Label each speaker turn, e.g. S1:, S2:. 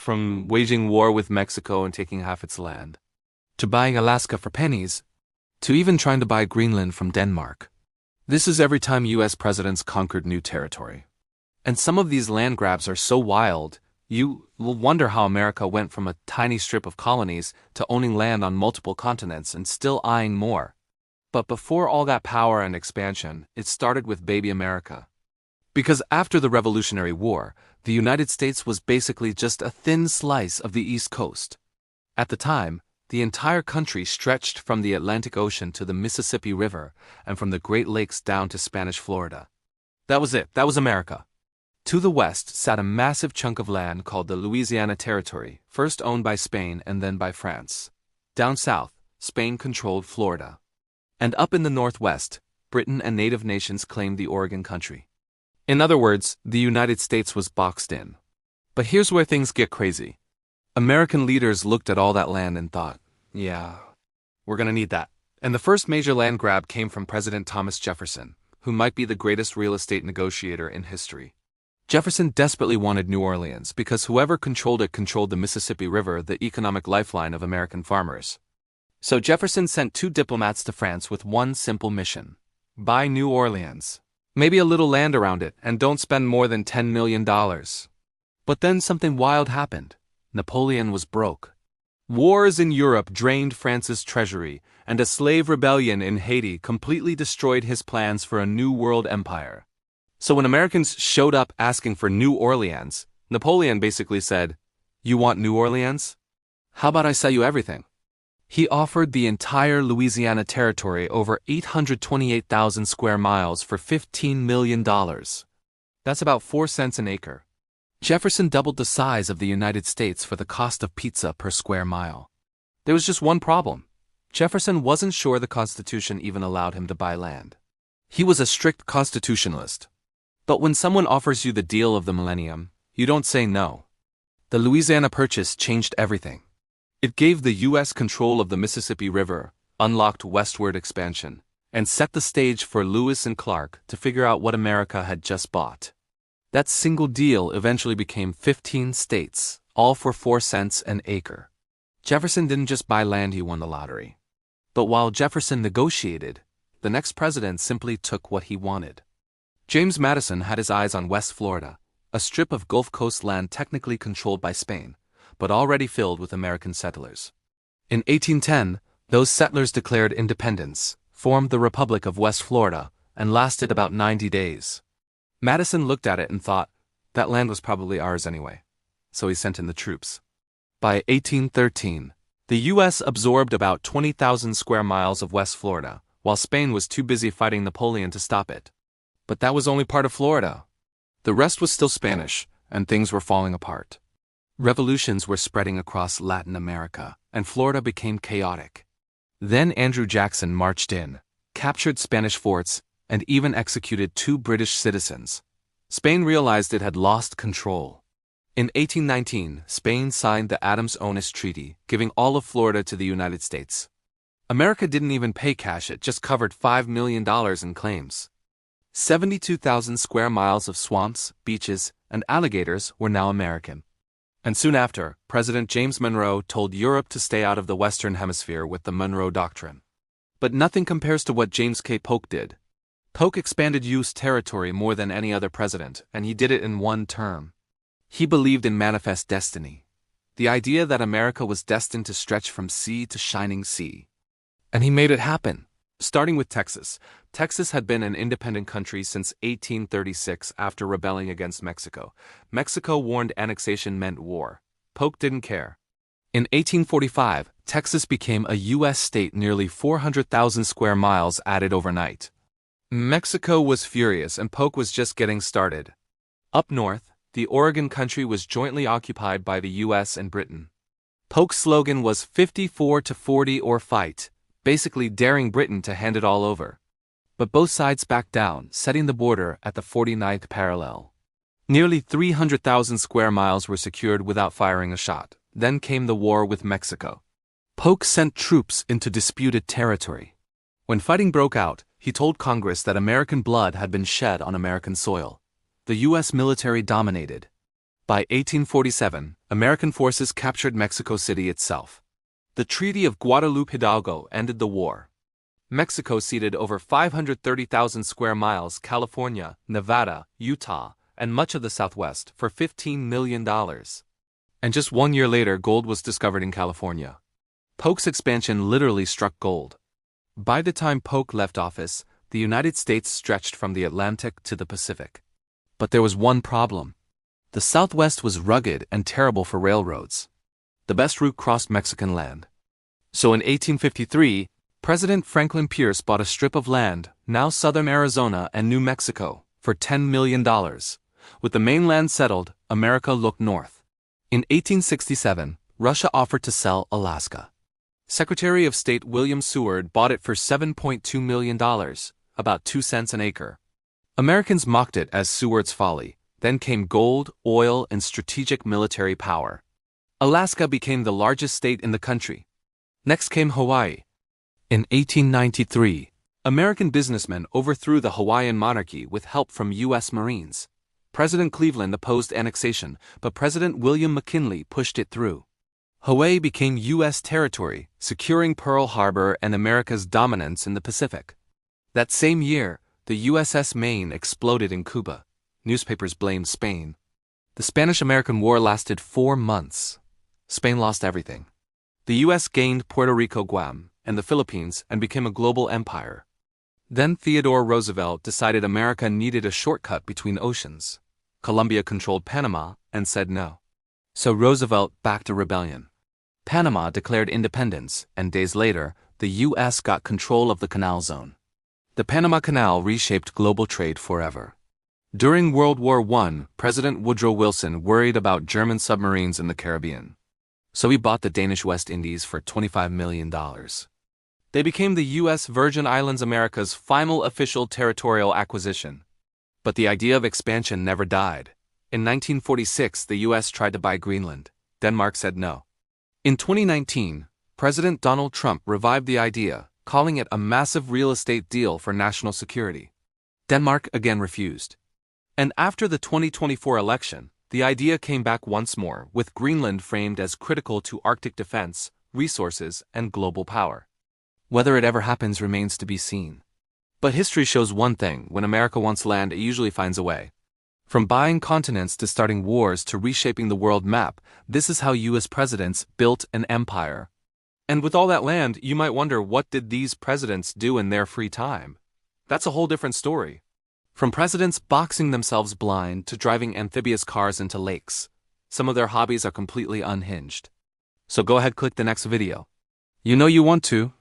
S1: from waging war with Mexico and taking half its land, to buying Alaska for pennies, to even trying to buy Greenland from Denmark. This is every time US presidents conquered new territory. And some of these land grabs are so wild, you will wonder how America went from a tiny strip of colonies to owning land on multiple continents and still eyeing more. But before all that power and expansion, it started with baby America. Because after the Revolutionary War, the United States was basically just a thin slice of the East Coast. At the time, the entire country stretched from the Atlantic Ocean to the Mississippi River and from the Great Lakes down to Spanish Florida. That was it. That was America. To the west sat a massive chunk of land called the Louisiana Territory, first owned by Spain and then by France. Down south, Spain controlled Florida. And up in the northwest, Britain and native nations claimed the Oregon Country. In other words, the United States was boxed in. But here's where things get crazy. American leaders looked at all that land and thought, yeah, we're gonna need that. And the first major land grab came from President Thomas Jefferson, who might be the greatest real estate negotiator in history. Jefferson desperately wanted New Orleans because whoever controlled it controlled the Mississippi River, the economic lifeline of American farmers. So Jefferson sent 2 diplomats to France with one simple mission: buy New Orleans. Maybe a little land around it, and don't spend more than $10 million. But then something wild happened. Napoleon was broke. Wars in Europe drained France's treasury, and a slave rebellion in Haiti completely destroyed his plans for a new world empire. So when Americans showed up asking for New Orleans, Napoleon basically said, "You want New Orleans? How about I sell you everything?" He offered the entire Louisiana Territory, over 828,000 square miles, for $15 million. That's about 4 cents an acre. Jefferson doubled the size of the United States for the cost of pizza per square mile. There was just one problem. Jefferson wasn't sure the Constitution even allowed him to buy land. He was a strict constitutionalist. But when someone offers you the deal of the millennium, you don't say no. The Louisiana Purchase changed everything. It gave the U.S. control of the Mississippi River, unlocked westward expansion, and set the stage for Lewis and Clark to figure out what America had just bought. That single deal eventually became 15 states, all for 4 cents an acre. Jefferson didn't just buy land, he won the lottery. But while Jefferson negotiated, the next president simply took what he wanted. James Madison had his eyes on West Florida, a strip of Gulf Coast land technically controlled by Spain, but already filled with American settlers. In 1810, those settlers declared independence, formed the Republic of West Florida, and lasted about 90 days. Madison looked at it and thought, that land was probably ours anyway. So he sent in the troops. By 1813, the U.S. absorbed about 20,000 square miles of West Florida, while Spain was too busy fighting Napoleon to stop it. But that was only part of Florida. The rest was still Spanish, and things were falling apart. Revolutions were spreading across Latin America, and Florida became chaotic. Then Andrew Jackson marched in, captured Spanish forts, and even executed 2 British citizens. Spain realized it had lost control. In 1819, Spain signed the Adams-Onis Treaty, giving all of Florida to the United States. America didn't even pay cash, it just covered $5 million in claims. 72,000 square miles of swamps, beaches, and alligators were now American. And soon after, President James Monroe told Europe to stay out of the Western Hemisphere with the Monroe Doctrine. But nothing compares to what James K. Polk did. Polk expanded U.S. territory more than any other president, and he did it in one term. He believed in manifest destiny, the idea that America was destined to stretch from sea to shining sea. And he made it happen. Starting with Texas. Texas had been an independent country since 1836 after rebelling against Mexico. Mexico warned annexation meant war. Polk didn't care. In 1845, Texas became a U.S. state, nearly 400,000 square miles added overnight. Mexico was furious and Polk was just getting started. Up north, the Oregon Country was jointly occupied by the U.S. and Britain. Polk's slogan was 54-40 or fight, basically daring Britain to hand it all over. But both sides backed down, setting the border at the 49th parallel. Nearly 300,000 square miles were secured without firing a shot. Then came the war with Mexico. Polk sent troops into disputed territory. When fighting broke out, he told Congress that American blood had been shed on American soil. The U.S. military dominated. By 1847, American forces captured Mexico City itself. The Treaty of Guadalupe Hidalgo ended the war. Mexico ceded over 530,000 square miles California, Nevada, Utah, and much of the Southwest for $15 million. And just 1 year later, gold was discovered in California. Polk's expansion literally struck gold. By the time Polk left office, the United States stretched from the Atlantic to the Pacific. But there was one problem. The Southwest was rugged and terrible for railroads. The best route crossed Mexican land. So in 1853, President Franklin Pierce bought a strip of land, now southern Arizona and New Mexico, for $10 million. With the mainland settled, America looked north. In 1867, Russia offered to sell Alaska. Secretary of State William Seward bought it for $7.2 million, about 2 cents an acre. Americans mocked it as Seward's folly. Then came gold, oil, and strategic military power. Alaska became the largest state in the country. Next came Hawaii. In 1893, American businessmen overthrew the Hawaiian monarchy with help from U.S. Marines. President Cleveland opposed annexation, but President William McKinley pushed it through. Hawaii became U.S. territory, securing Pearl Harbor and America's dominance in the Pacific. That same year, the USS Maine exploded in Cuba. Newspapers blamed Spain. The Spanish-American War lasted 4 months. Spain lost everything. The U.S. gained Puerto Rico, Guam, and the Philippines and became a global empire. Then Theodore Roosevelt decided America needed a shortcut between oceans. Colombia controlled Panama and said no. So Roosevelt backed a rebellion. Panama declared independence, and days later, the U.S. got control of the Canal Zone. The Panama Canal reshaped global trade forever. During World War I, President Woodrow Wilson worried about German submarines in the Caribbean. So he bought the Danish West Indies for $25 million. They became the U.S. Virgin Islands America's final official territorial acquisition. But the idea of expansion never died. In 1946, the U.S. tried to buy Greenland. Denmark said no. In 2019, President Donald Trump revived the idea, calling it a massive real estate deal for national security. Denmark again refused. And after the 2024 election, the idea came back once more, with Greenland framed as critical to Arctic defense, resources, and global power. Whether it ever happens remains to be seen. But history shows one thing: when America wants land, it usually finds a way. From buying continents to starting wars to reshaping the world map, this is how U.S. presidents built an empire. And with all that land, you might wonder, what did these presidents do in their free time? That's a whole different story. From presidents boxing themselves blind to driving amphibious cars into lakes, some of their hobbies are completely unhinged. So go ahead, click the next video. You know you want to.